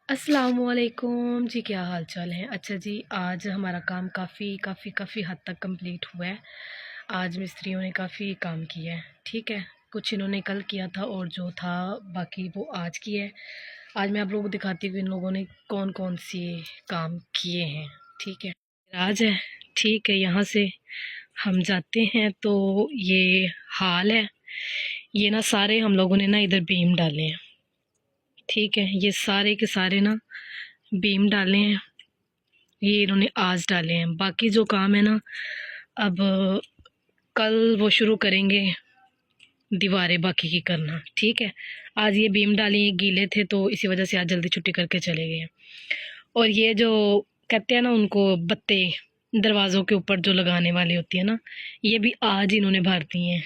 अस्सलामुअलैकुम जी, क्या हाल चाल है। अच्छा जी, आज हमारा काम काफ़ी हद तक कंप्लीट हुआ है। आज मिस्त्रियों ने काफ़ी काम किया है, ठीक है। कुछ इन्होंने कल किया था और जो था बाकी वो आज किया है। आज मैं आप लोगों को दिखाती हूँ इन लोगों ने कौन कौन से काम किए हैं, ठीक है। राज है, ठीक है। यहाँ से हम जाते हैं तो ये हाल है। ये ना सारे हम लोगों ने ना इधर बीम डाले हैं, ठीक है। ये सारे के सारे ना बीम डाले हैं, ये इन्होंने आज डाले हैं। बाकी जो काम है ना, अब कल वो शुरू करेंगे दीवारें बाकी की करना, ठीक है। आज ये बीम डाली गीले थे तो इसी वजह से आज जल्दी छुट्टी करके चले गए हैं। और ये जो कहते हैं ना उनको बत्ते दरवाज़ों के ऊपर जो लगाने वाली होती है ना, ये भी आज इन्होंने भर दी हैं।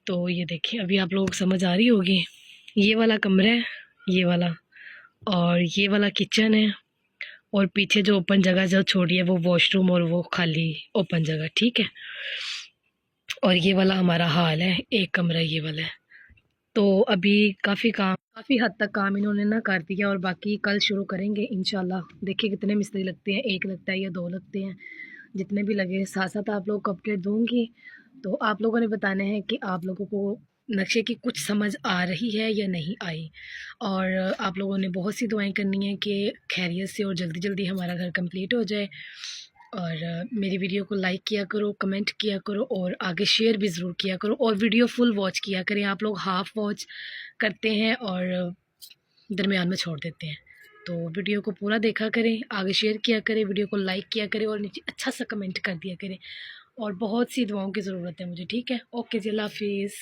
तो ये देखिए, अभी आप लोगों को समझ आ रही होगी। ये वाला कमरा है, ये वाला, और ये वाला किचन है, और पीछे जो ओपन जगह जो छोड़ी है वो वॉशरूम और वो खाली ओपन जगह, ठीक है। और ये वाला हमारा हाल है, एक कमरा ये वाला है। तो अभी काफ़ी हद तक काम इन्होंने ना कर दिया और बाकी कल शुरू करेंगे इंशाल्लाह। देखिए कितने मिस्त्री लगते हैं, एक लगता है या दो लगते हैं, जितने भी लगे साथ साथ आप लोगों को अपडेट दूंगी। तो आप लोगों ने बताना है कि आप लोगों को नक्शे की कुछ समझ आ रही है या नहीं आई। और आप लोगों ने बहुत सी दुआएं करनी है कि खैरियत से और जल्दी जल्दी हमारा घर कंप्लीट हो जाए। और मेरी वीडियो को लाइक किया करो, कमेंट किया करो और आगे शेयर भी ज़रूर किया करो, और वीडियो फुल वॉच किया करें। आप लोग हाफ़ वॉच करते हैं और दरमियान में छोड़ देते हैं। तो वीडियो को पूरा देखा करें, आगे शेयर किया करें, वीडियो को लाइक किया करें और नीचे अच्छा सा कमेंट कर दिया करें। और बहुत सी दुआओं की ज़रूरत है मुझे, ठीक है। ओके जी, अल्लाह हाफिज़।